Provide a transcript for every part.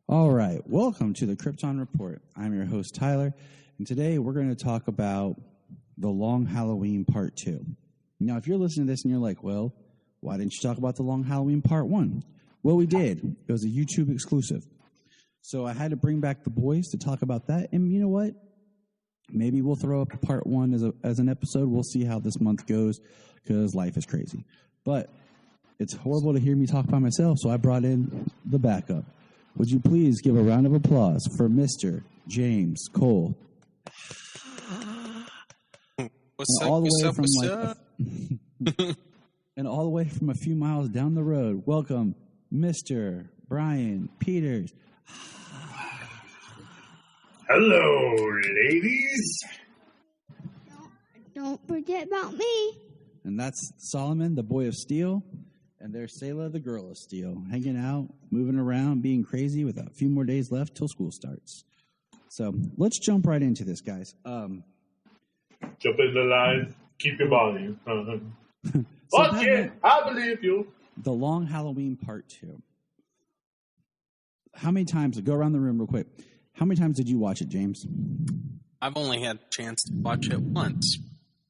All right, welcome to the Krypton Report. I'm your host, Tyler, and today we're going to talk about The Long Halloween Part 2. Now, if you're listening to this and you're like, well, why didn't you talk about The Long Halloween Part 1? Well, we did. It was a YouTube exclusive. So I had to bring back the boys to talk about that, and you know what? Maybe we'll throw up a Part 1 as an episode. We'll see how this month goes, because life is crazy. But it's horrible to hear me talk by myself, so I brought in the backup. Would you please give a round of applause for Mr. James Cole? What's up? And all the way from a few miles down the road, welcome Mr. Bryan Peters. Hello, ladies. Don't forget about me. And that's Solomon, the boy of steel. And there's Selah, the girl of steel, hanging out, moving around, being crazy with a few more days left till school starts. So let's jump right into this, guys. Jump in the line. Keep your volume. So I believe you. The Long Halloween Part 2. How many times, go around the room real quick. How many times did you watch it, James? I've only had a chance to watch it once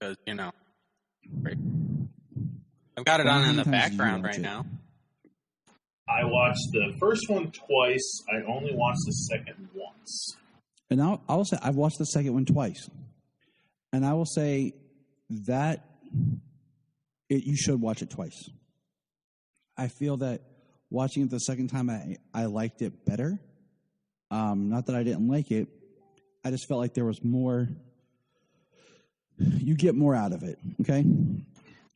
because, right. I've got it on in the background right now. I watched the first one twice. I only watched the second once. And I'll say I've watched the second one twice. And I will say that you should watch it twice. I feel that watching it the second time, I liked it better. Not that I didn't like it. I just felt like there was more. You get more out of it, okay?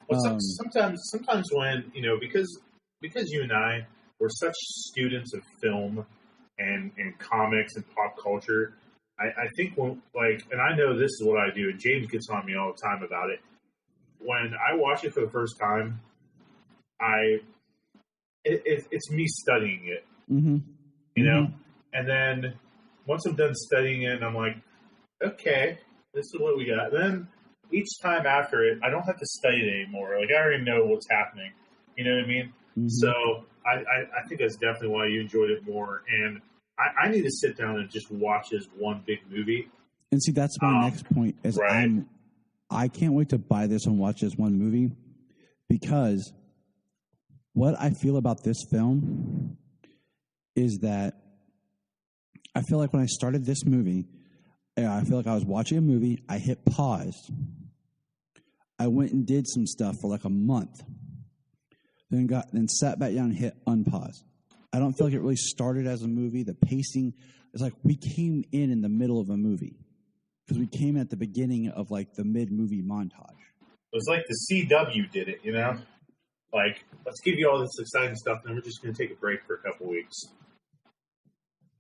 Well, sometimes when, because you and I were such students of film and comics and pop culture, I think and I know this is what I do, and James gets on me all the time about it. When I watch it for the first time, it's me studying it, and then once I'm done studying it, I'm like, okay, this is what we got. Then each time after it, I don't have to study it anymore. Like, I already know what's happening. You know what I mean? Mm-hmm. So I think that's definitely why you enjoyed it more. And I need to sit down and just watch this one big movie. And see, that's my next point. Is right. I can't wait to buy this and watch this one movie, because what I feel about this film is that I feel like when I started this movie, I feel like I was watching a movie, I hit pause, I went and did some stuff for like a month, then sat back down and hit unpause. I don't feel like it really started as a movie. The pacing is like we came in the middle of a movie, because we came at the beginning of like the mid-movie montage. It was like the CW did it, Like, let's give you all this exciting stuff, and then we're just going to take a break for a couple weeks.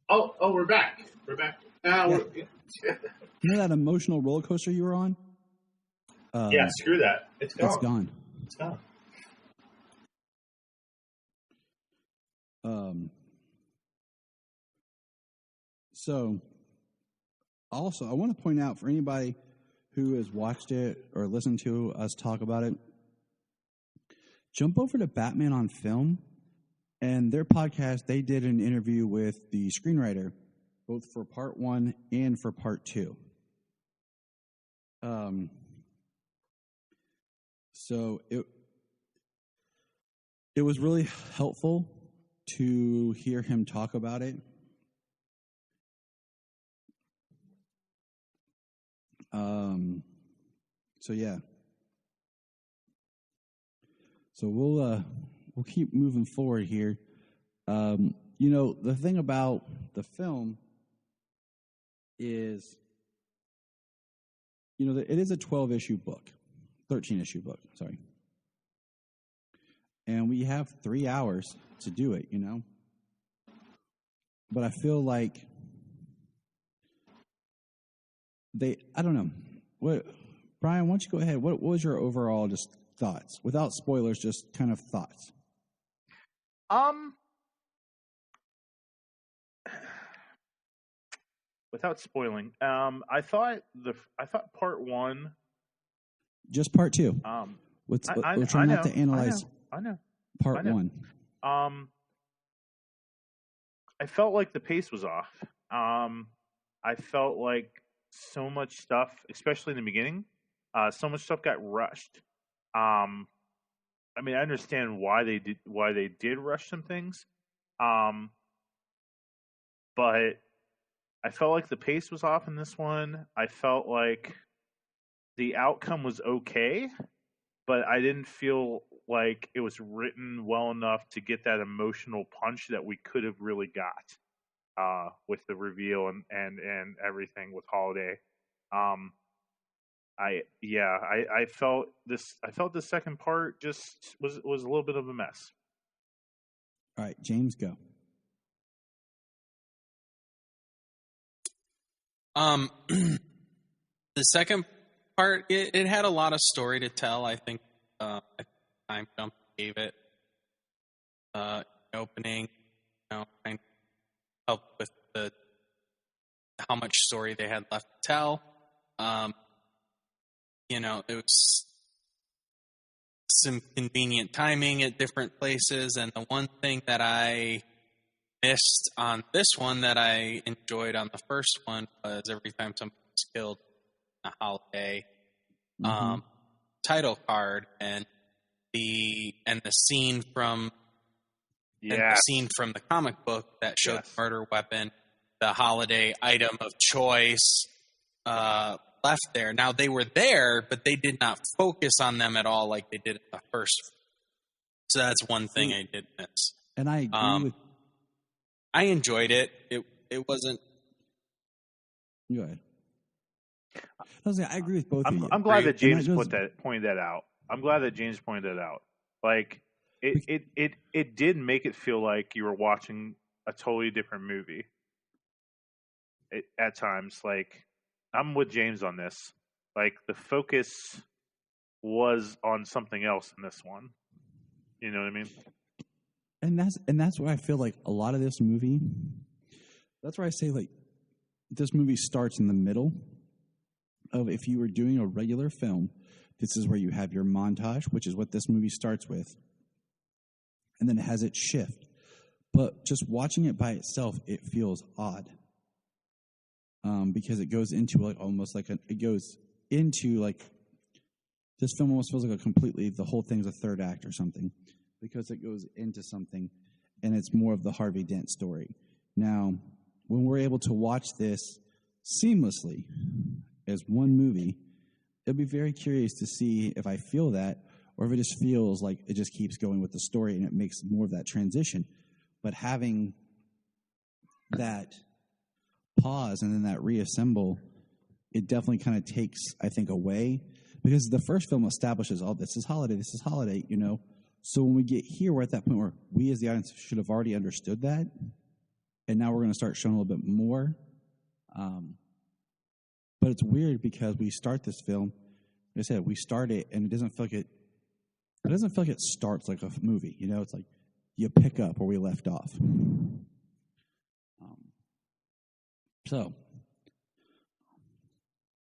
Oh, we're back. We're back. You know that emotional roller coaster you were on? Yeah, screw that. It's gone. It's gone. It's gone. So, also, I want to point out for anybody who has watched it or listened to us talk about it, jump over to Batman on Film, and their podcast, they did an interview with the screenwriter, both for Part 1 and for Part 2. So it was really helpful to hear him talk about it. So yeah. So we'll keep moving forward here. The thing about the film is, it is a 12-issue book, 13-issue book, sorry. And we have 3 hours to do it, But I feel like I don't know. Bryan, why don't you go ahead? What was your overall just thoughts? Without spoilers, just kind of thoughts. Without spoiling, I thought part one. Just part two. We're trying not to analyze. I know. Part one. I felt like the pace was off. I felt like so much stuff, especially in the beginning, so much stuff got rushed. Um, I mean, I understand why they did rush some things, um, but I felt like the pace was off in this one. I felt like the outcome was okay, but I didn't feel like it was written well enough to get that emotional punch that we could have really got with the reveal and everything with Holiday. Um, I felt this. I felt the second part just was a little bit of a mess. All right, James, go. The second part, it had a lot of story to tell. I think Time Jump gave it opening, kind of helped with how much story they had left to tell. It was some convenient timing at different places, and the one thing that I missed on this one that I enjoyed on the first one was every time somebody was killed in a Holiday title card and the scene from the comic book that showed the murder weapon, the Holiday item of choice left there. Now they were there, but they did not focus on them at all like they did in the first one. So that's one thing I did miss. And I agree with. I enjoyed it. It wasn't. Go ahead. I agree with both of you. I'm glad that James pointed that out. I'm glad that James pointed that out. Like it did make it feel like you were watching a totally different movie. At times, like I'm with James on this. Like the focus was on something else in this one. You know what I mean? And that's what I feel like a lot of this movie. That's why I say like this movie starts in the middle of if you were doing a regular film, this is where you have your montage, which is what this movie starts with, and then it has its shift. But just watching it by itself, it feels odd because it goes into like almost like it goes into like this film almost feels like the whole thing's a third act or something. Because it goes into something, and it's more of the Harvey Dent story. Now, when we're able to watch this seamlessly as one movie, it'll be very curious to see if I feel that, or if it just feels like it just keeps going with the story, and it makes more of that transition. But having that pause and then that reassemble, it definitely kind of takes, I think, away. Because the first film establishes, this is Holiday, So when we get here, we're at that point where we as the audience should have already understood that. And now we're going to start showing a little bit more. But it's weird because we start this film, like I said, we start it and it doesn't feel like it starts like a movie. It's like you pick up where we left off.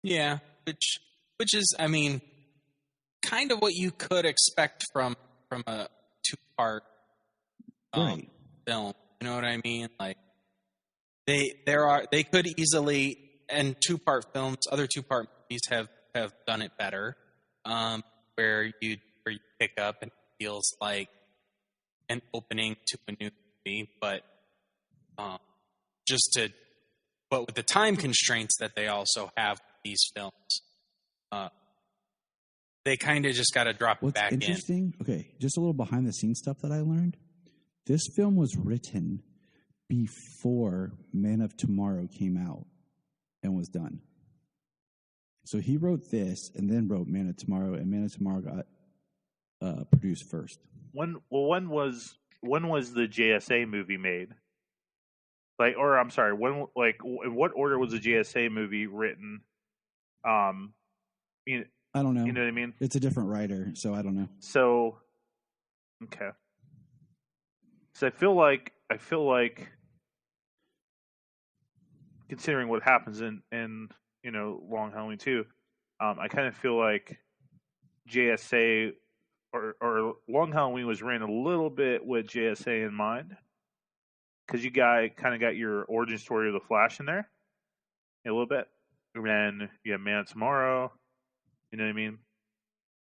Yeah, which is, I mean, kind of what you could expect from a two-part right. film. You know what I mean? Like they could easily, and other two-part movies have done it better, where you pick up and it feels like an opening to a new movie, but with the time constraints that they also have with these films, they kind of just got to drop it back in. What's interesting, okay, just a little behind-the-scenes stuff that I learned. This film was written before Man of Tomorrow came out and was done. So he wrote this and then wrote Man of Tomorrow, and Man of Tomorrow got produced first. When was the JSA movie made? In what order was the JSA movie written? I don't know. You know what I mean? It's a different writer, so I don't know. So, okay. So I feel like considering what happens in Long Halloween 2, I kind of feel like JSA or Long Halloween was written a little bit with JSA in mind. because you kind of got your origin story of the Flash in there a little bit, and then you have Man of Tomorrow. You know what I mean?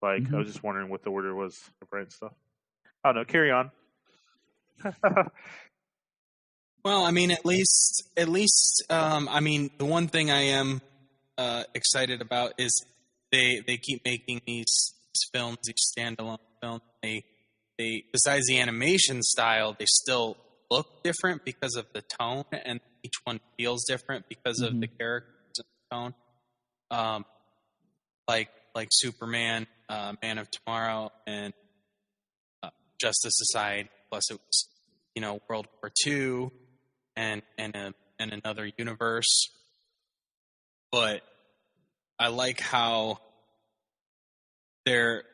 Like, I was just wondering what the order was of writing stuff. Oh no, carry on. Well, I mean, at least, I mean, the one thing I am excited about is they keep making these films, these standalone films. They besides the animation style, they still look different because of the tone, and each one feels different because of the characters and the tone. Like Superman, Man of Tomorrow, and Justice Society. Plus, it was World War II and another universe. But I like how they're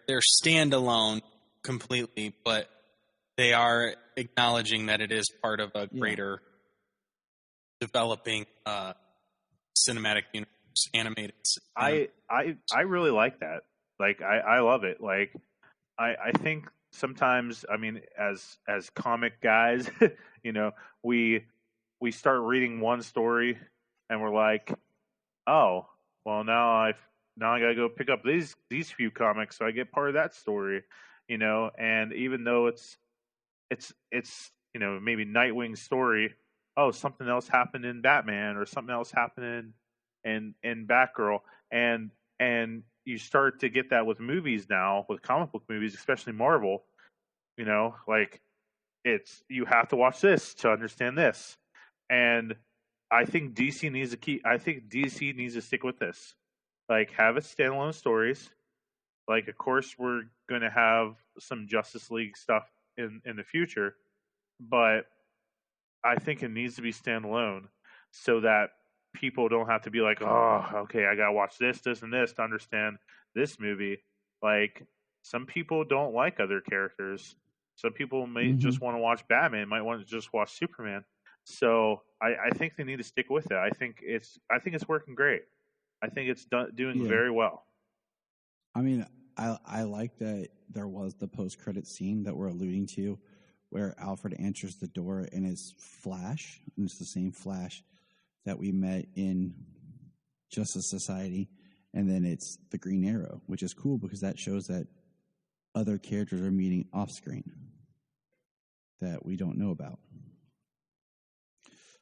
standalone completely, but they are acknowledging that it is part of a greater developing cinematic universe, animated. I really like that. Like, I love it. Like, I think sometimes, I mean, as comic guys, we start reading one story and we're like, oh, well, now I gotta go pick up these few comics so I get part of that story, and even though it's maybe Nightwing's story, oh, something else happened in Batman, or something else happened in Batgirl, and you start to get that with movies now, with comic book movies, especially Marvel. Like, you have to watch this to understand this, and I think DC needs to stick with this. Like, have it standalone stories. Like, of course, we're going to have some Justice League stuff in the future, but I think it needs to be standalone so that people don't have to be like, oh, okay, I got to watch this, and this to understand this movie. Like, some people don't like other characters. Some people may just want to watch Batman, might want to just watch Superman. So I think they need to stick with it. I think it's working great. I think it's doing very well. I mean, I like that there was the post-credit scene that we're alluding to, where Alfred answers the door and it's Flash, and it's the same Flash that we met in Justice Society, and then it's the Green Arrow, which is cool because that shows that other characters are meeting off-screen that we don't know about.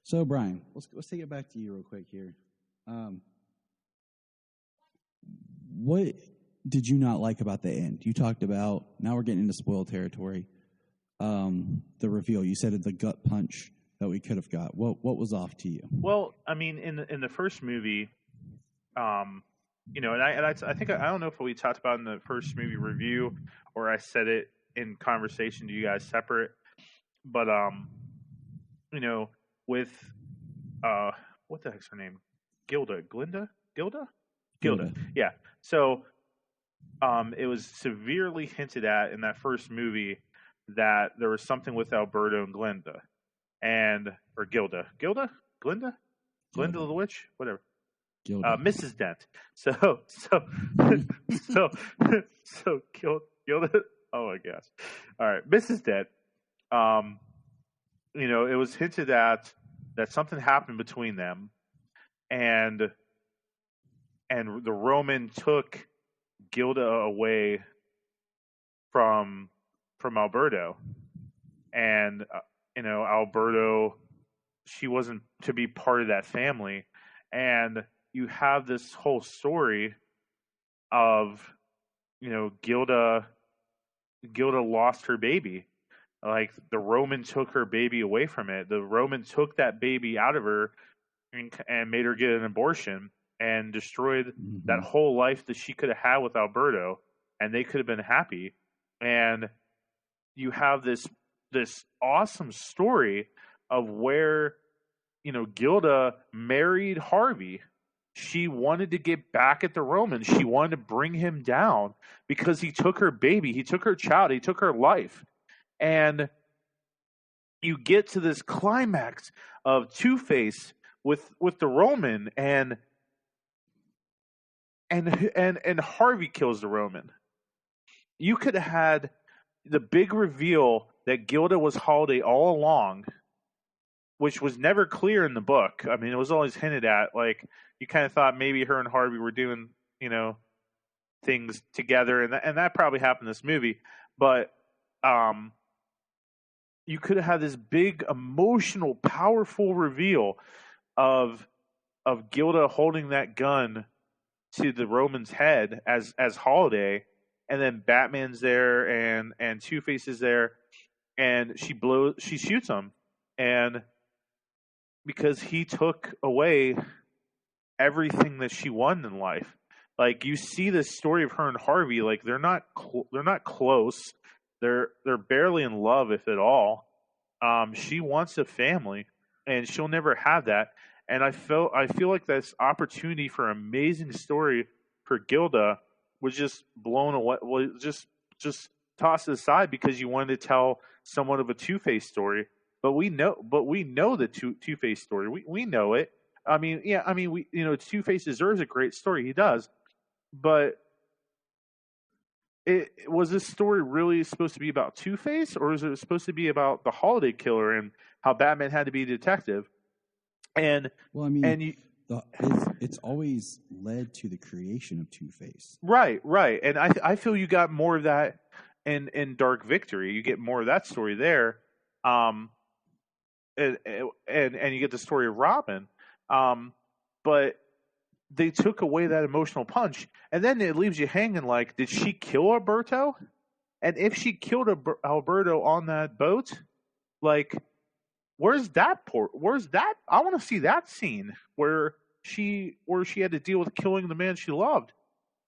So, Brian, let's take it back to you real quick here. What did you not like about the end? You talked about, now we're getting into spoiled territory, the reveal. You said it's the gut punch that we could have got. What was off to you? Well, I mean, in the first movie, and I think, I don't know if we talked about in the first movie review or I said it in conversation to you guys separate, but with what the heck's her name? Gilda. Yeah. So it was severely hinted at in that first movie that there was something with Alberto and Glenda, or Gilda the witch, whatever. Mrs. Dent. So Gilda. Oh my gosh! All right, Mrs. Dent. It was hinted at that something happened between them, and the Roman took Gilda away from Alberto, and Alberto, she wasn't to be part of that family, and you have this whole story of Gilda lost her baby. Like, the Roman took her baby away from it. The Roman took that baby out of her and made her get an abortion and destroyed that whole life that she could have had with Alberto, and they could have been happy. And you have this awesome story of where Gilda married Harvey. She wanted to get back at the Romans. She wanted to bring him down because he took her baby, he took her child, he took her life. And you get to this climax of Two-Face with the Roman, and Harvey kills the Roman. You could have had the big reveal that Gilda was Holiday all along, which was never clear in the book. I mean, it was always hinted at. Like, you kind of thought maybe her and Harvey were doing, things together, and that probably happened in this movie. But you could have had this big, emotional, powerful reveal of Gilda holding that gun to the Roman's head as Holiday, and then Batman's there and Two-Face is there, and she shoots him, and because he took away everything that she wanted in life. Like, you see this story of her and Harvey, like they're not close. They're barely in love, if at all. She wants a family, and she'll never have that. And I feel like this opportunity for an amazing story for Gilda was just blown away. Was just tossed aside because you wanted to tell somewhat of a Two-Face story. But we know the Two-Face story. We know it. I mean, Two-Face deserves a great story. He does. But was this story really supposed to be about Two-Face, or is it supposed to be about the Holiday Killer and how Batman had to be a detective? And well, I mean, it's always led to the creation of Two-Face. Right. And I feel you got more of that in Dark Victory. You get more of that story there, and you get the story of Robin. But they took away that emotional punch, and then it leaves you hanging like, did she kill Alberto? And if she killed Alberto on that boat, like, where's that? I want to see that scene where she had to deal with killing the man she loved.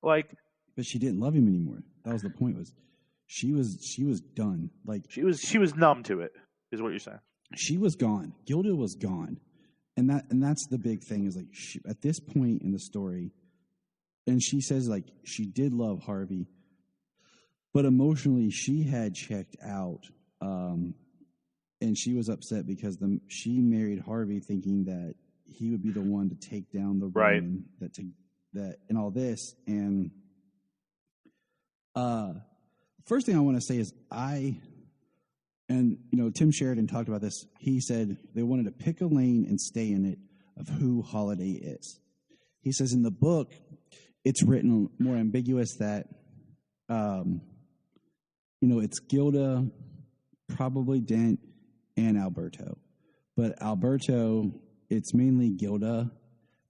Like, but she didn't love him anymore. That was the point. Was she was done. Like, she was numb to it, is what you're saying. She was gone. Gilda was gone. And that's the big thing is, like, at this point in the story, and she says, like, she did love Harvey, but emotionally she had checked out, and she was upset because she married Harvey thinking that he would be the one to take down the Roman, that and all this. And first thing I want to say is And, Tim Sheridan talked about this. He said they wanted to pick a lane and stay in it of who Holiday is. He says in the book, it's written more ambiguous that, it's Gilda, probably Dent, and Alberto. But Alberto, it's mainly Gilda,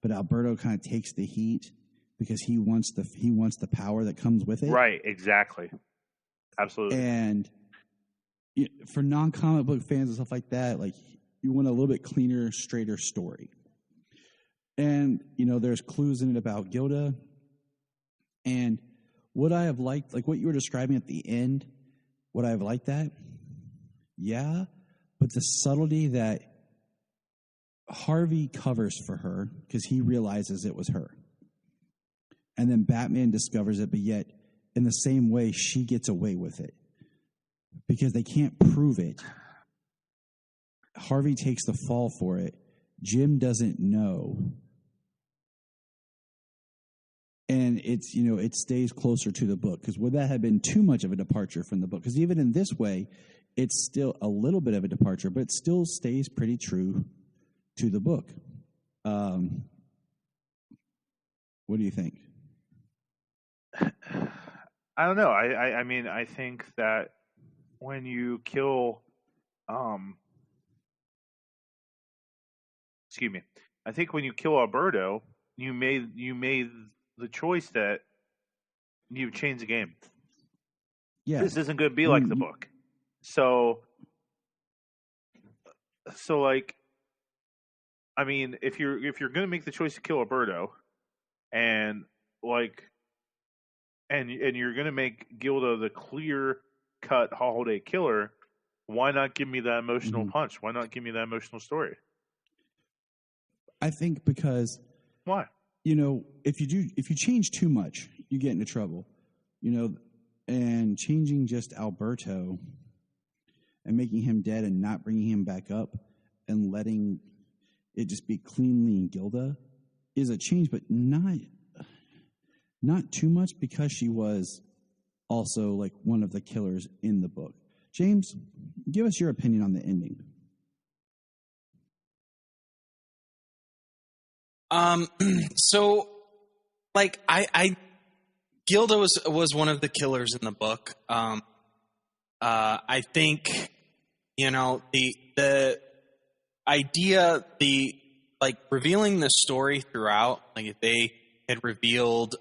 but Alberto kind of takes the heat because he wants the power that comes with it. Right, exactly. Absolutely. And for non-comic book fans and stuff like that, like, you want a little bit cleaner, straighter story. And, there's clues in it about Gilda. And what I have liked, like what you were describing at the end, would I have liked that? Yeah. But the subtlety that Harvey covers for her because he realizes it was her. And then Batman discovers it, but yet in the same way, she gets away with it. Because they can't prove it. Harvey takes the fall for it. Jim doesn't know. And it's, it stays closer to the book. Because would that have been too much of a departure from the book? Because even in this way, it's still a little bit of a departure, but it still stays pretty true to the book. What do you think? I don't know. I mean, I think that when you kill, I think when you kill Alberto, you made the choice that you've changed the game. Yeah, this isn't going to be like the book. So like, I mean, if you're going to make the choice to kill Alberto, and you're going to make Gilda the clear-cut Holiday Killer, why not give me that emotional punch? Why not give me that emotional story? I think because why? If you change too much, you get into trouble. And changing just Alberto and making him dead and not bringing him back up and letting it just be cleanly in Gilda is a change, but not too much because she was also like one of the killers in the book. James, give us your opinion on the ending. So, like, Gilda was one of the killers in the book. I think, the idea, like, revealing the story throughout, like, if they had revealed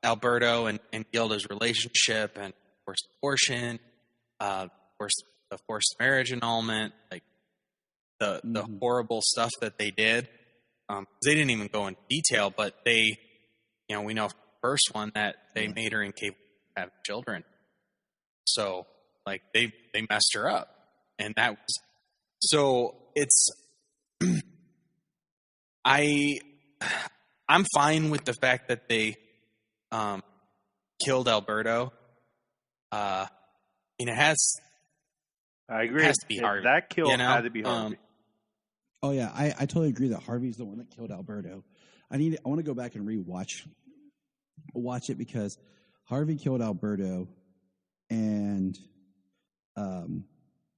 Alberto and Gilda's relationship, and forced abortion, forced marriage annulment, like the horrible stuff that they did. They didn't even go into detail, but we know from the first one that they made her incapable of having children. So, like, they messed her up, and that was so. It's I'm fine with the fact that they killed Alberto. It has. I agree. It has to be Harvey. That kill had to be Harvey. Oh yeah, I totally agree that Harvey's the one that killed Alberto. I want to go back and watch it because Harvey killed Alberto, and of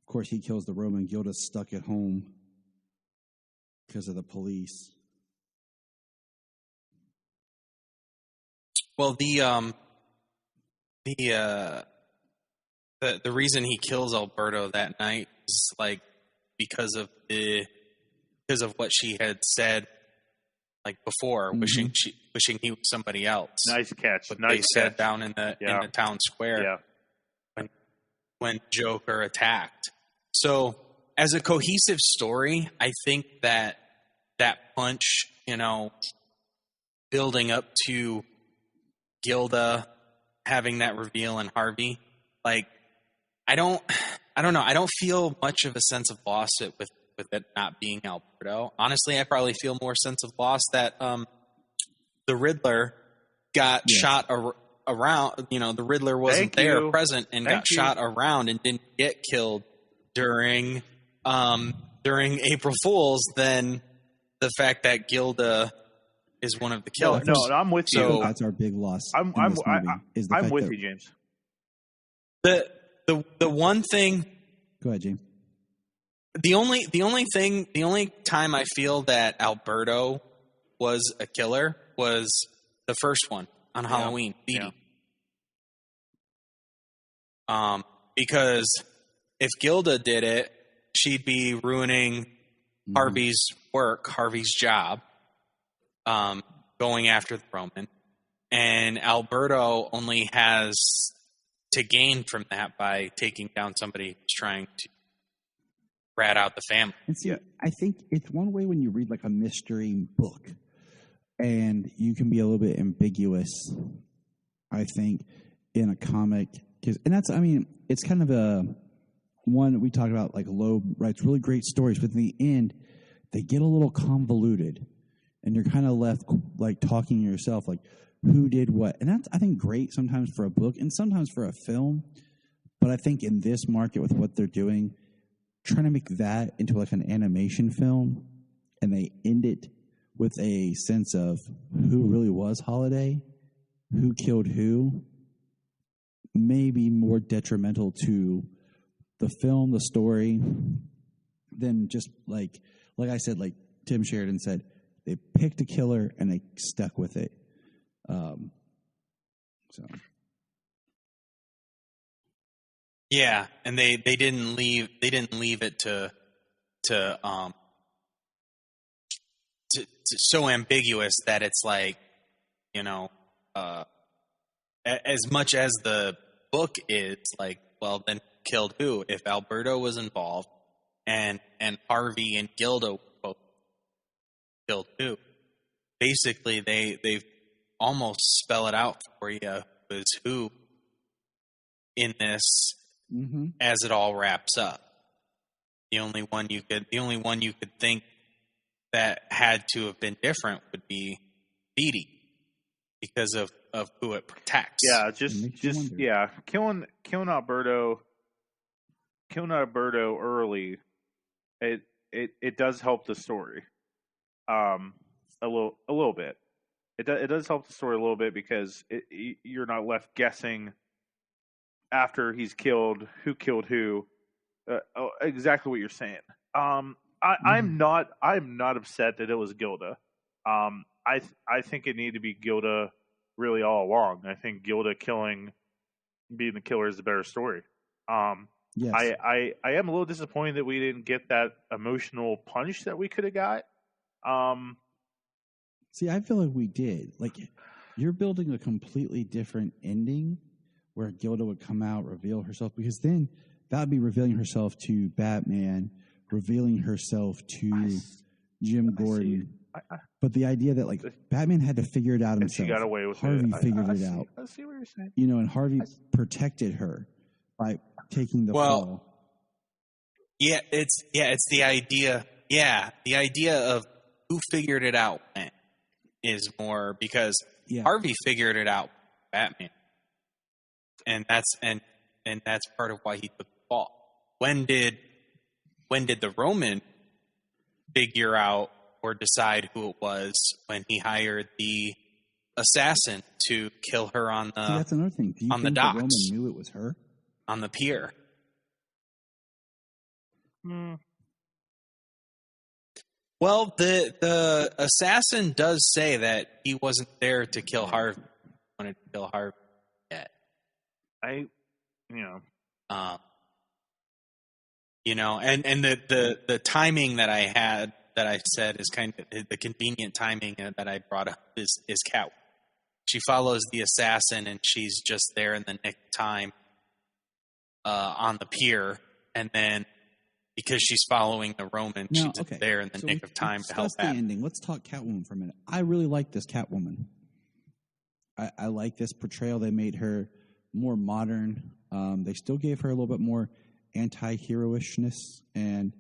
course he kills the Roman. Gilda's stuck at home because of the police. Well, the reason he kills Alberto that night is like because of what she had said, like, before, wishing he was somebody else. Nice catch. What nice they catch. said down in the town square when Joker attacked. So, as a cohesive story, I think that punch, building up to Gilda having that reveal in Harvey, like, I don't know. I don't feel much of a sense of loss with it not being Alberto. Honestly, I probably feel more sense of loss that the Riddler got shot around. The Riddler wasn't present, and got shot around and didn't get killed during April Fool's than the fact that Gilda is one of the killers. No, I'm with you. So that's our big loss. I'm with you, James. The one thing. Go ahead, James. The only time I feel that Alberto was a killer was the first one on Halloween, Beatty. Yeah. Because if Gilda did it, she'd be ruining Harvey's work, Harvey's job, going after the Roman, and Alberto only has to gain from that by taking down somebody who's trying to rat out the family. And see, I think it's one way when you read like a mystery book, and you can be a little bit ambiguous, I think, in a comic. It's kind of a one we talked about, like Loeb writes really great stories, but in the end, they get a little convoluted, and you're kind of left like talking to yourself, like, who did what? And that's, I think, great sometimes for a book and sometimes for a film. But I think in this market with what they're doing, trying to make that into like an animation film, and they end it with a sense of who really was Holiday, who killed who, may be more detrimental to the film, the story, than just like I said, like Tim Sheridan said, they picked a killer and they stuck with it. Yeah, and they didn't leave it to so ambiguous that it's like, as much as the book is like, well, then killed who? If Alberto was involved and Harvey and Gilda both killed who? Basically, they've almost spell it out for you as who in this as it all wraps up. The only one you could think that had to have been different would be Beatty because of who it protects. Yeah, killing Alberto early, it does help the story. A little bit. It does help the story a little bit because you're not left guessing after he's killed who killed who. Exactly what you're saying. I'm not upset that it was Gilda. I think it needed to be Gilda really all along. I think Gilda being the killer is the better story. Yes. I am a little disappointed that we didn't get that emotional punch that we could have got. See, I feel like we did. Like, you're building a completely different ending where Gilda would come out, reveal herself, because then that would be revealing herself to Batman, revealing herself to Jim Gordon. But the idea that, like, Batman had to figure it out himself. And she got away with Harvey it. figured it out. I see what you're saying. You know, and Harvey protected her by taking the fall. Yeah, it's the idea. Yeah, the idea of who figured it out when is more because Harvey figured it out, Batman, and that's part of why he took the fall. When did the Roman figure out or decide who it was? When he hired the assassin to kill her on the that's another thing. Do you on think the docks? The Roman knew it was her on the pier. Well, the assassin does say that he wasn't there to kill Harvey. He wanted to kill Harvey yet. And the timing that I had that I said is kind of the convenient timing that I brought up is Catwoman. She follows the assassin and she's just there in the nick of time on the pier, and then because she's following the Roman, she's there in the nick of time to help Batman. The ending. Let's talk Catwoman for a minute. I really like this Catwoman. I like this portrayal. They made her more modern. They still gave her a little bit more anti-heroishness and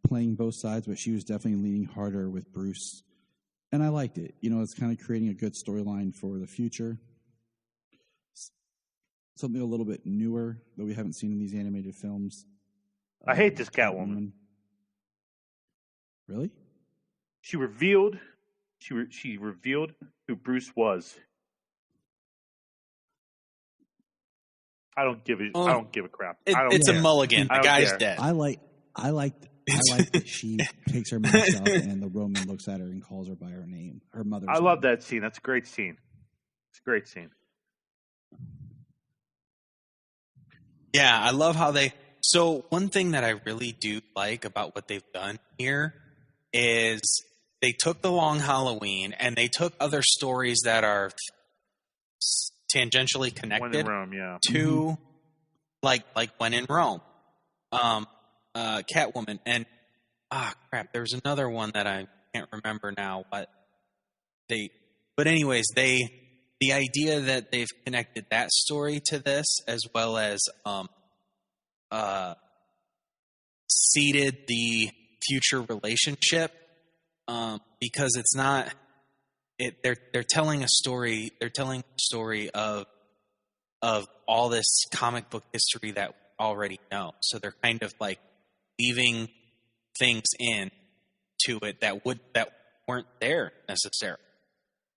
playing both sides, but she was definitely leaning harder with Bruce. And I liked it. You know, it's kind of creating a good storyline for the future. Something a little bit newer that we haven't seen in these animated films. I hate this Catwoman. Really? She revealed who Bruce was. I don't give a crap. It's a mulligan. The guy's dead. I like that she takes her mask off and the Roman looks at her and calls her by her name, her mother's name. I love that scene. That's a great scene. It's a great scene. Yeah, I love how they... So one thing that I really do like about what they've done here is they took the Long Halloween and they took other stories that are tangentially connected When in Rome, yeah. to like When in Rome, Catwoman, and there's another one that I can't remember now. The idea that they've connected that story to this, as well as seeded the future relationship, because it's not. They're telling a story. They're telling a story of all this comic book history that we already know. So they're kind of like leaving things in to it that weren't there necessarily.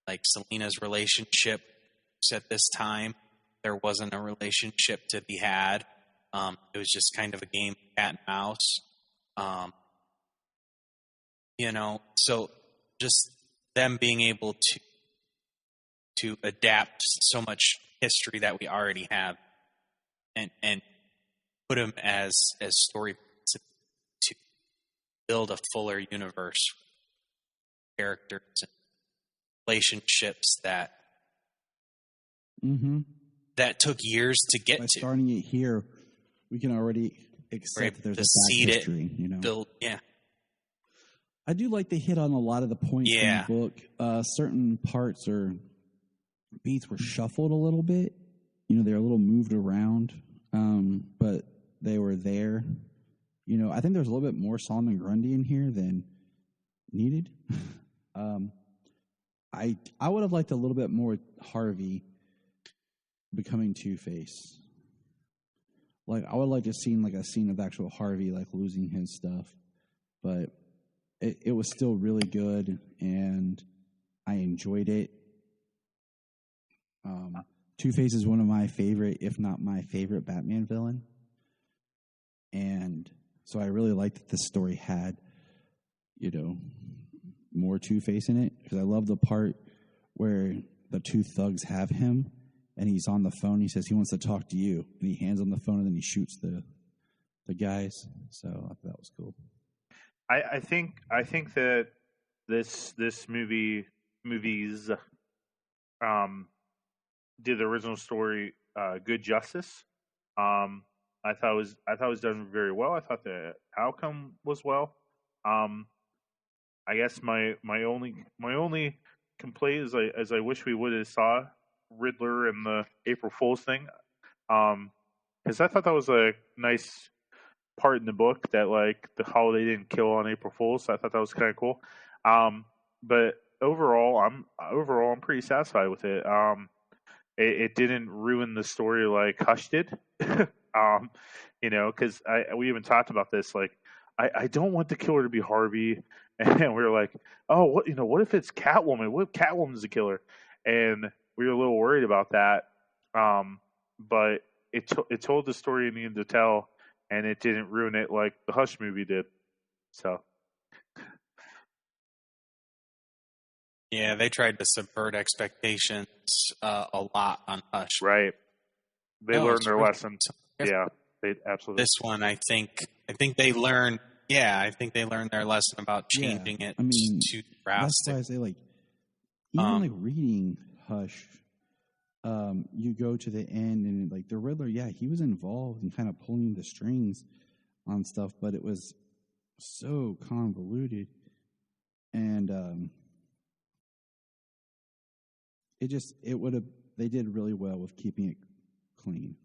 Like Selina's relationship at this time, there wasn't a relationship to be had. It was just kind of a game of cat and mouse. So just them being able to adapt so much history that we already have and put them as story to build a fuller universe, characters and relationships that took years to get to. Starting it here, we can already accept that there's a back history. Build, yeah. I do like they hit on a lot of the points in the book. Certain parts or beats were shuffled a little bit. They're a little moved around, but they were there. I think there's a little bit more Solomon Grundy in here than needed. I would have liked a little bit more Harvey becoming Two-Face. Like, I would like to have seen a scene of actual Harvey losing his stuff, but it was still really good, and I enjoyed it. Two-Face is one of my favorite, if not my favorite, Batman villain, and so I really liked that this story had more Two-Face in it, because I love the part where the two thugs have him and he's on the phone. He says he wants to talk to you, and he hands on the phone and then he shoots the guys. So I thought that was cool. I think that this movies did the original story good justice. I thought it was done very well. I thought the outcome was well. I guess my only complaint is I wish we would have saw Riddler and the April Fool's thing, because I thought that was a nice part in the book that like the holiday didn't kill on April Fool's. So I thought that was kind of cool. But overall, I'm pretty satisfied with it. It didn't ruin the story like Hush did. Because we even talked about this. Like, I don't want the killer to be Harvey, and we were like, oh, what if it's Catwoman? What if Catwoman's the killer? And we were a little worried about that. But it told the story it needed to tell, and it didn't ruin it like the Hush movie did. So. Yeah, they tried to subvert expectations a lot on Hush. Right. They learned their lesson. Yeah, they absolutely. This one, I think they learned. Yeah, I think they learned their lesson about changing it too drastic. That's why I say, like, even reading Hush, you go to the end and like the Riddler, he was involved in kind of pulling the strings on stuff, but it was so convoluted, and they did really well with keeping it clean.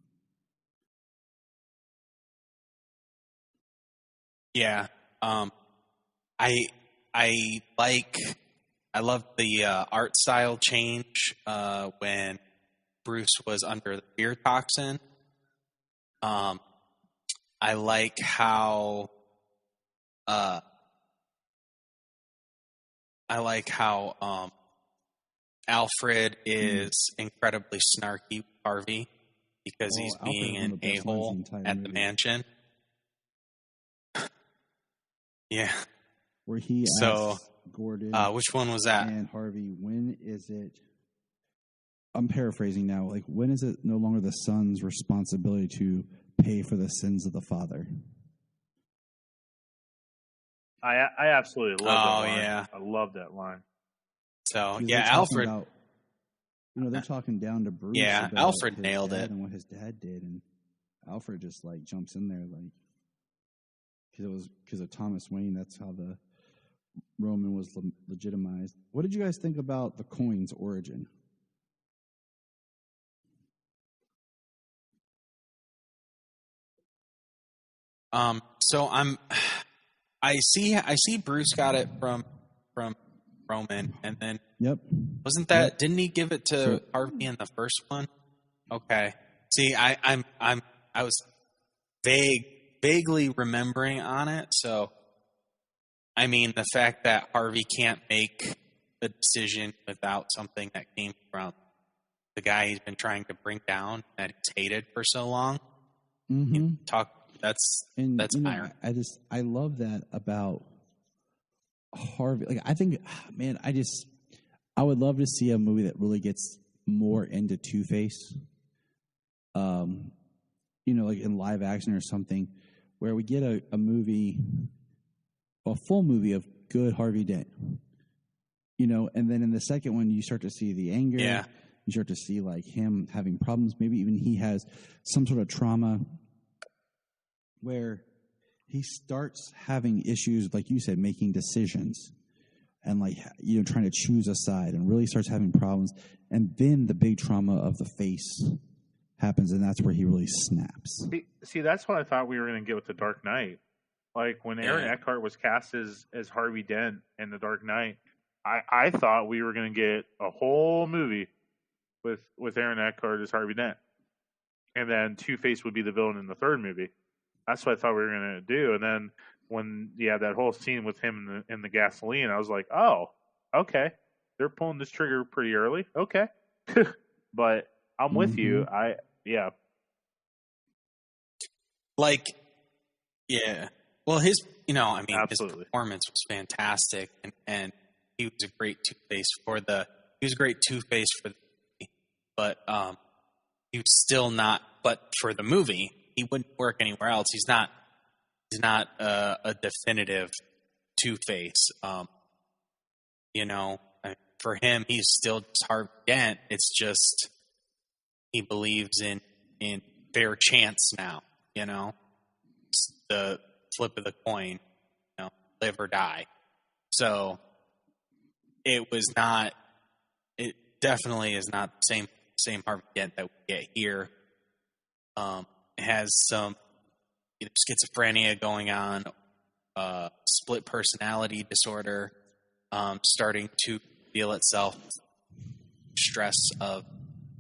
Yeah. I love the art style change when Bruce was under the fear toxin. I like how Alfred is incredibly snarky with Harvey because he's being an a-hole at the mansion. Yeah. Where he asks Gordon, which one was that? And Harvey, when is it? I'm paraphrasing now. Like, when is it no longer the son's responsibility to pay for the sins of the father? I absolutely love that line. Yeah. I love that line. So, yeah, Alfred. They're talking down to Bruce. Yeah, about Alfred nailed it. And what his dad did. And Alfred just, jumps in there, because of Thomas Wayne. That's how the Roman was legitimized. What did you guys think about the coin's origin? So I see Bruce got it from Roman, and then didn't he give it to Harvey in the first one? Okay. See, I was vaguely remembering on it, so I mean the fact that Harvey can't make a decision without something that came from the guy he's been trying to bring down that he's hated for so long. Mm-hmm. That's iron. I love that about Harvey. Like, I think, man, I would love to see a movie that really gets more into Two-Face. Like in live action or something, where we get a full movie of good Harvey Dent. And then in the second one, you start to see the anger. Yeah. You start to see him having problems. Maybe even he has some sort of trauma where he starts having issues, like you said, making decisions and trying to choose a side, and really starts having problems. And then the big trauma of the face happens, and that's where he really snaps. See, that's what I thought we were going to get with The Dark Knight. Like, when Aaron Eckhart was cast as Harvey Dent in The Dark Knight, I thought we were going to get a whole movie with Aaron Eckhart as Harvey Dent. And then Two-Face would be the villain in the third movie. That's what I thought we were going to do. And then when that whole scene with him in the gasoline, I was like, oh, okay. They're pulling this trigger pretty early. Okay. But I'm with you. Well, his Absolutely. his performance was fantastic, and he was a great Two-Face for the movie, but he was still not. But for the movie, he wouldn't work anywhere else. He's not a definitive Two-Face. For him, he's still just Harvey Dent. It's just he believes in fair chance now. It's the flip of the coin, live or die. So it definitely is not the same Harvey Dent that we get here. It has some schizophrenia going on, split personality disorder, starting to feel itself, stress of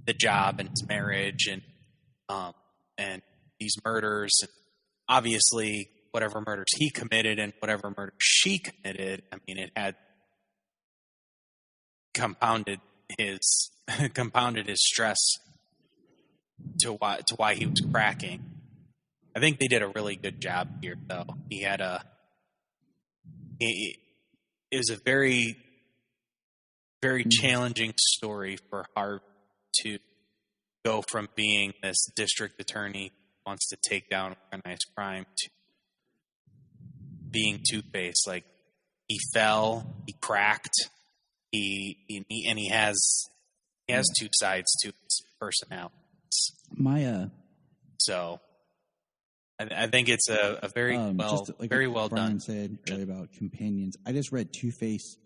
the job and his marriage and these murders. Obviously, whatever murders he committed and whatever murders she committed, it had compounded his stress to why he was cracking. I think they did a really good job here, though. It was a very, very challenging story for Harvey to go from being this district attorney who wants to take down organized crime to being Two-Face. Like, he fell, he cracked, he has two sides to his personality. So I think it's a very very well Bryan done. Said earlier about companions. I just read Two-Face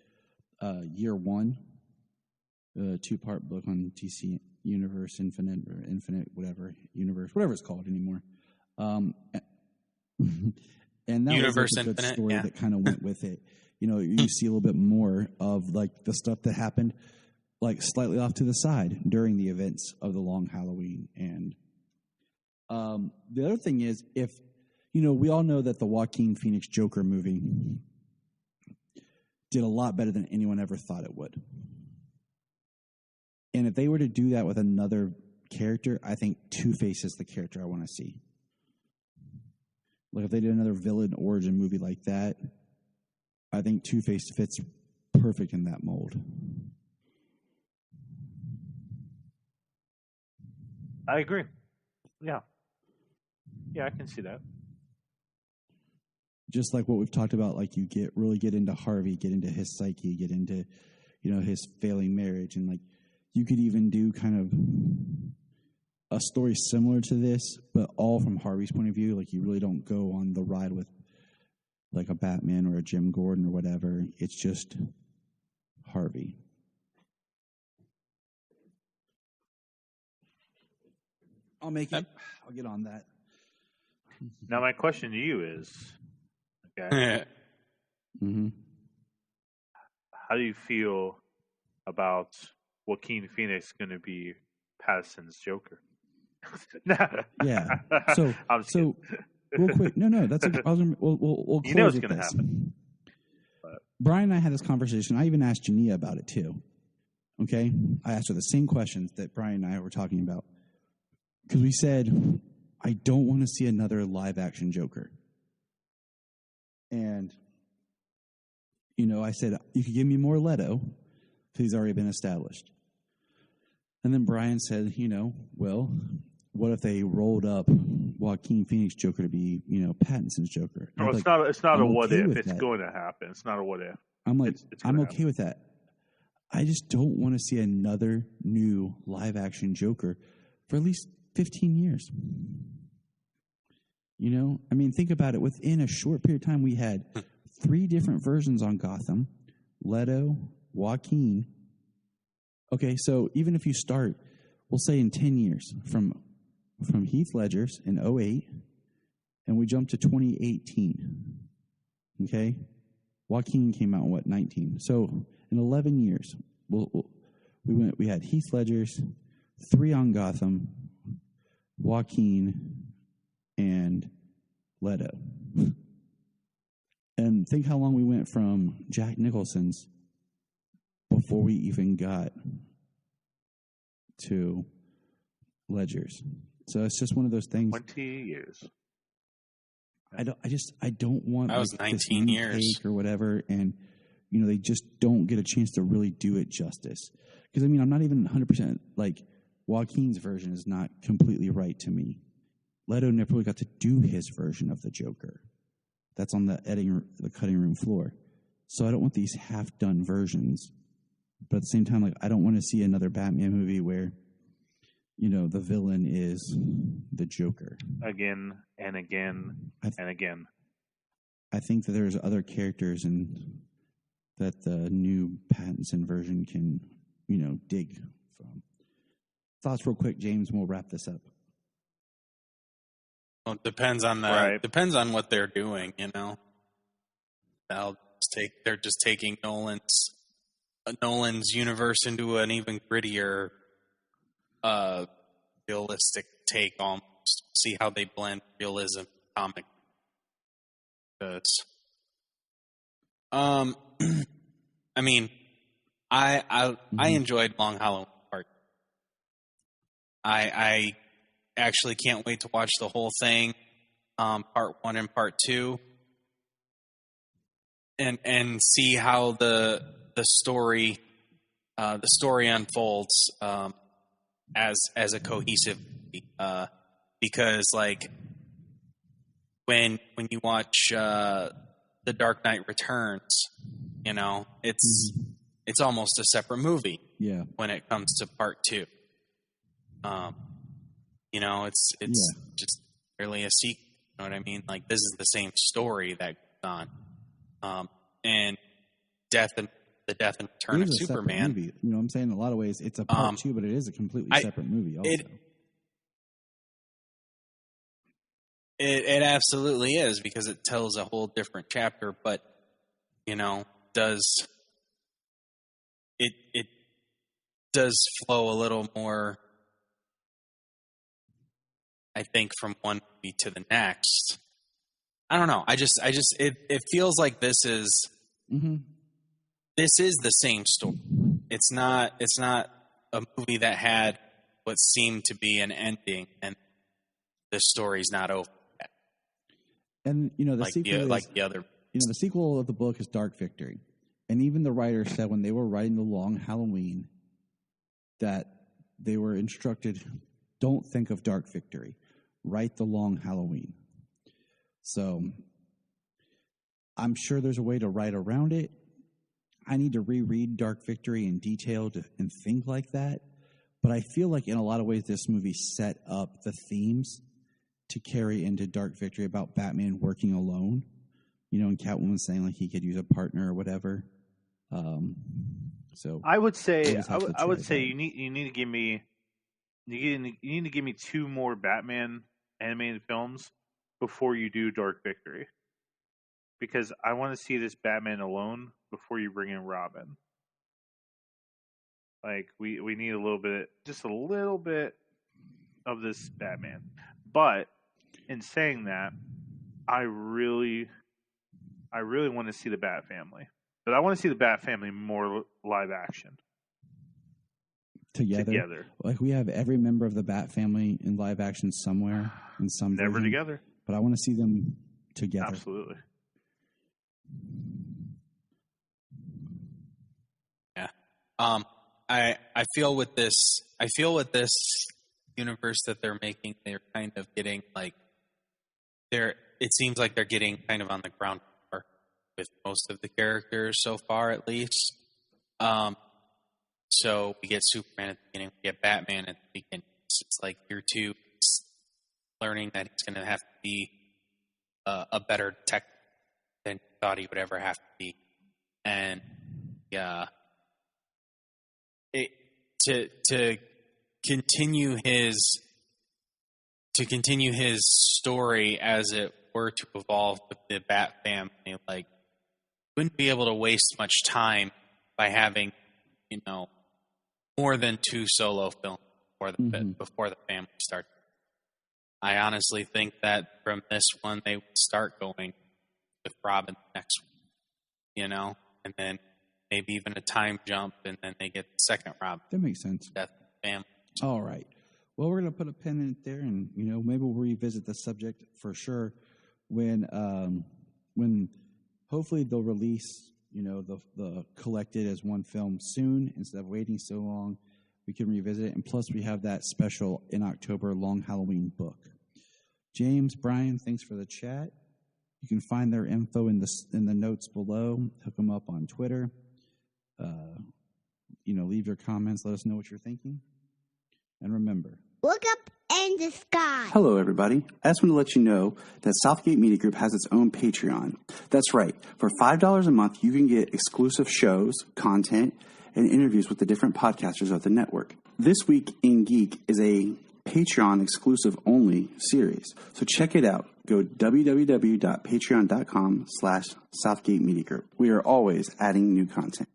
Year One, a 2-part book on DC Universe, Infinite, whatever it's called anymore. And that Universe was like a good Infinite, story yeah. that kind of went with it. You see a little bit more of like the stuff that happened, like slightly off to the side during the events of the Long Halloween. And the other thing is, if we all know that the Joaquin Phoenix Joker movie did a lot better than anyone ever thought it would. And if they were to do that with another character, I think Two-Face is the character I want to see. Like if they did another villain origin movie like that, I think Two-Face fits perfect in that mold. I agree. Yeah. Yeah, I can see that. Just like what we've talked about, like you really get into Harvey, get into his psyche, get into, his failing marriage. And like you could even do kind of a story similar to this, but all from Harvey's point of view. Like you really don't go on the ride with like a Batman or a Jim Gordon or whatever. It's just Harvey. I'll make it. I'll get on that. Now, my question to you is, okay, Mm-hmm. how do you feel about Joaquin Phoenix going to be Pattinson's Joker? Yeah. So real quick. No. That's. We'll close you know it's with going to this. happen. But Bryan and I had this conversation. I even asked Jania about it too. Okay, I asked her the same questions that Bryan and I were talking about because we said I don't want to see another live action Joker. And I said you could give me more Leto because he's already been established. And then Bryan said, well, what if they rolled up Joaquin Phoenix Joker to be, Pattinson's Joker? no, it's like, not a I'm what okay if. with It's that. going to happen. It's not a what if. I'm like, It's I'm gonna okay with that. I just don't want to see another new live action Joker for at least 15 years. Think about it. Within a short period of time, we had 3 different versions on Gotham: Leto, Joaquin. Okay, so even if you start, we'll say in 10 years from Heath Ledger's in 2008, and we jump to 2018. Okay, Joaquin came out in 19? So in 11 years, we had Heath Ledger's, 3 on Gotham, Joaquin, and Leto. And think how long we went from Jack Nicholson's before we even got to Ledger's. So it's just one of those things. 20 years. I don't want That was this 19 new years. take or whatever, and they just don't get a chance to really do it justice. Because I'm not even 100% like Joaquin's version is not completely right to me. Leto never really got to do his version of the Joker. That's on the cutting room floor. So I don't want these half-done versions. But at the same time, like, I don't want to see another Batman movie where, the villain is the Joker. Again and again and again. I think that there's other characters that the new Pattinson version can, dig from. Thoughts real quick, James, and we'll wrap this up. Well, it depends on depends on what they're doing, They're just taking Nolan's universe into an even grittier, realistic take almost. See how they blend realism and comic. I enjoyed Long Halloween Part. I actually can't wait to watch the whole thing, Part 1 and Part 2, and see how the story unfolds as a cohesive movie. Because like when you watch The Dark Knight Returns, it's almost a separate movie. Yeah. When it comes to Part 2. It's just really a sequel. You know what I mean? Like, this is the same story that goes on. And the death and return of Superman. Movie. You know what I'm saying? In a lot of ways, it's a part 2, but it is a completely separate movie also. It absolutely is, because it tells a whole different chapter, but, it does flow a little more, I think, from one movie to the next. I don't know. It feels like this is the same story. It's not a movie that had what seemed to be an ending, and the story's not over yet. And the sequel the sequel of the book is Dark Victory. And even the writer said when they were writing The Long Halloween that they were instructed, don't think of Dark Victory. Write The Long Halloween. So I'm sure there's a way to write around it. I need to reread Dark Victory in detail and think like that. But I feel like in a lot of ways this movie set up the themes to carry into Dark Victory about Batman working alone. And Catwoman saying like he could use a partner or whatever. So I would say you need to give me you need to give me 2 more Batman animated films before you do Dark Victory, because I want to see this Batman alone before you bring in Robin. Like we need just a little bit of this Batman. But in saying that, I really want to see the Bat Family. But I want to see the Bat Family more live action. Together. Like we have every member of the Bat Family in live action somewhere in some Never version, together. But I want to see them together. Absolutely. Yeah. I feel with this universe that they're making, they're kind of getting it seems like they're getting kind of on the ground floor with most of the characters so far, at least. So we get Superman at the beginning, we get Batman at the beginning. It's like year 2, learning that he's going to have to be a better detective than he thought he would ever have to be, and to continue his story as it were to evolve with the Bat Family, like, wouldn't be able to waste much time by having, more than 2 solo films before the family starts. I honestly think that from this one they would start going with Robin next one, and then maybe even a time jump, and then they get the second Robin. That makes sense. Death of the Family. All right. Well, we're going to put a pin in it there, and maybe we'll revisit the subject for sure when hopefully they'll release, the collected as one film soon instead of waiting so long. We can revisit it, and plus we have that special in October Long Halloween book. James, Bryan, thanks for the chat. You can find their info in the notes below. Hook them up on Twitter. Leave your comments. Let us know what you're thinking. And remember, look up in the sky. Hello, everybody. I just want to let you know that Southgate Media Group has its own Patreon. That's right. For $5 a month, you can get exclusive shows, content, and interviews with the different podcasters of the network. This Week in Geek is a Patreon exclusive only series. So check it out. Go www.patreon.com/Southgate Media Group. We are always adding new content.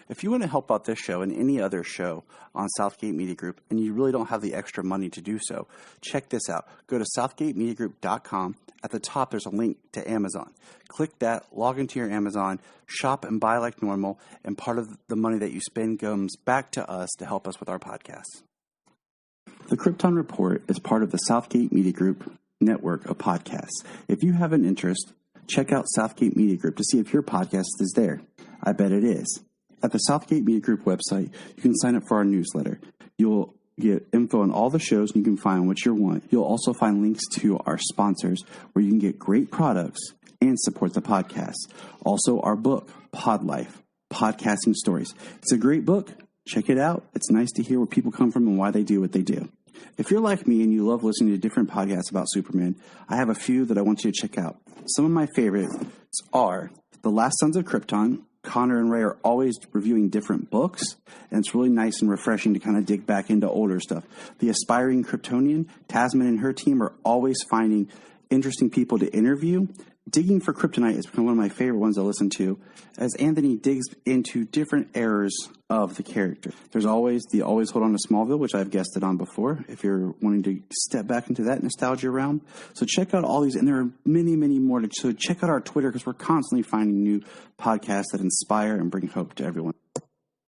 If you want to help out this show and any other show on Southgate Media Group, and you really don't have the extra money to do so, check this out. Go to southgatemediagroup.com. At the top, there's a link to Amazon. Click that, log into your Amazon, shop and buy like normal, and part of the money that you spend comes back to us to help us with our podcasts. The Krypton Report is part of the Southgate Media Group network of podcasts. If you have an interest, check out Southgate Media Group to see if your podcast is there. I bet it is. At the Southgate Media Group website, you can sign up for our newsletter. You'll get info on all the shows, and you can find what you want. You'll also find links to our sponsors where you can get great products and support the podcast. Also, our book, Pod Life, Podcasting Stories. It's a great book. Check it out. It's nice to hear where people come from and why they do what they do. If you're like me and you love listening to different podcasts about Superman, I have a few that I want you to check out. Some of my favorites are The Last Sons of Krypton. Connor and Ray are always reviewing different books, and it's really nice and refreshing to kind of dig back into older stuff. The Aspiring Kryptonian, Tasman and her team are always finding interesting people to interview. Digging for Kryptonite has become one of my favorite ones to listen to, as Anthony digs into different eras of the character. There's always the Always Hold On to Smallville, which I've guested on before, if you're wanting to step back into that nostalgia realm. So check out all these, and there are many, many more. So check out our Twitter, because we're constantly finding new podcasts that inspire and bring hope to everyone.